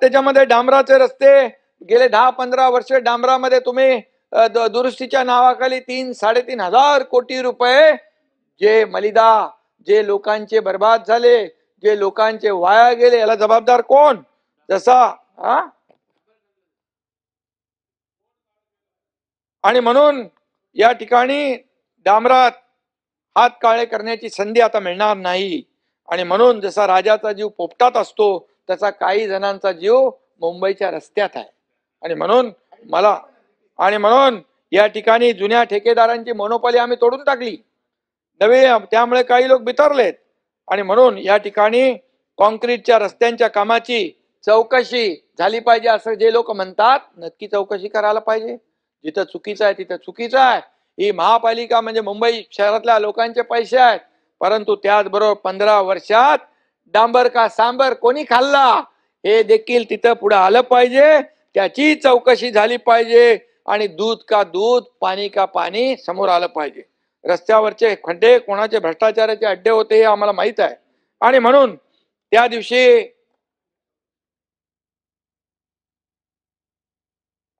त्याच्यामध्ये डांबराचे रस्ते गेले 10-15 वर्ष डांबरामध्ये तुम्ही दुरुस्तीच्या नावाखाली 3-3.5 हजार कोटी रुपये जे मलिदा, जे लोकांचे बर्बाद झाले, जे लोकांचे वाया गेले, याला जबाबदार कोण? जसा आणि म्हणून या ठिकाणी डांबरात हात काळे करण्याची संधी आता मिळणार नाही. आणि म्हणून जसा राजाचा जीव पोपटात असतो तसा काही जणांचा जीव मुंबईच्या रस्त्यात आहे. आणि म्हणून या ठिकाणी जुन्या ठेकेदारांची मोनोपॉली आम्ही तोडून टाकली, नवे, त्यामुळे काही लोक बिथरलेत. आणि म्हणून या ठिकाणी कॉन्क्रीटच्या रस्त्यांच्या कामाची चौकशी झाली पाहिजे असं जे लोक म्हणतात, नक्की चौकशी करायला पाहिजे. जिथं चुकीचं आहे तिथं चुकीचं आहे. ही महापालिका म्हणजे मुंबई शहरातल्या लोकांचे पैसे आहेत, परंतु त्याचबरोबर 15 वर्षात डांबर का सांबर कोणी खाल्ला हे देखील तिथं पुढे आलं पाहिजे. त्याची चौकशी झाली पाहिजे आणि दूध का दूध, पाणी का पाणी समोर आलं पाहिजे. रस्त्यावरचे खड्डे कोणाचे भ्रष्टाचाराचे अड्डे होते हे आम्हाला माहित आहे. आणि म्हणून त्या दिवशी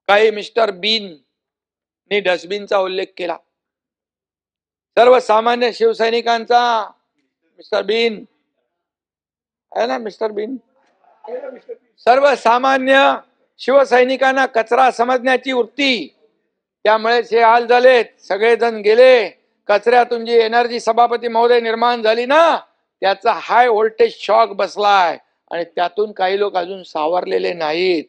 काही मिस्टर बीन ने डस्टबिनचा उल्लेख केला. सर्वसामान्य शिवसैनिकांचा मिस्टर बीन आहे ना, मिस्टर बीन सर्वसामान्य शिवसैनिकांना कचरा समजण्याची वृत्ती, त्यामुळेच हे हाल झालेत. सगळेजण गेले. कचऱ्यातून जी एनर्जी सभापती महोदय निर्माण झाली ना, त्याचा हाय व्होल्टेज शॉक बसलाय आणि त्यातून काही लोक अजून सावरलेले नाहीत.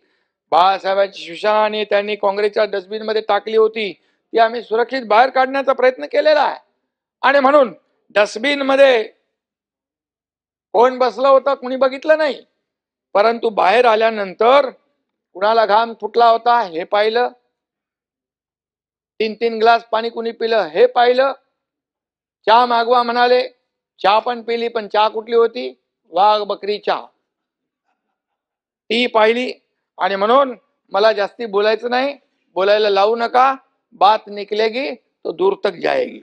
बाळासाहेबांची शिवसेना त्यांनी काँग्रेसच्या डस्टबिन मध्ये टाकली होती, ती आम्ही सुरक्षित बाहेर काढण्याचा प्रयत्न केलेला आहे. आणि म्हणून डस्टबिन मध्ये कोण बसलं होतं कुणी बघितलं नाही, परंतु बाहेर आल्यानंतर कुणाला घाम फुटला होता हे पाहिलं, 3-3 ग्लास पाणी कुणी पिलं हे पाहिलं, चहा मागवा म्हणाले, चहा पण पिली, पण चहा कुठली होती? वाघ बकरी चहा, ती पाहिली. आणि म्हणून मला जास्ती बोलायचं नाही, बोलायला लावू नका, बात निकलेगी तो दूर तक जाएगी.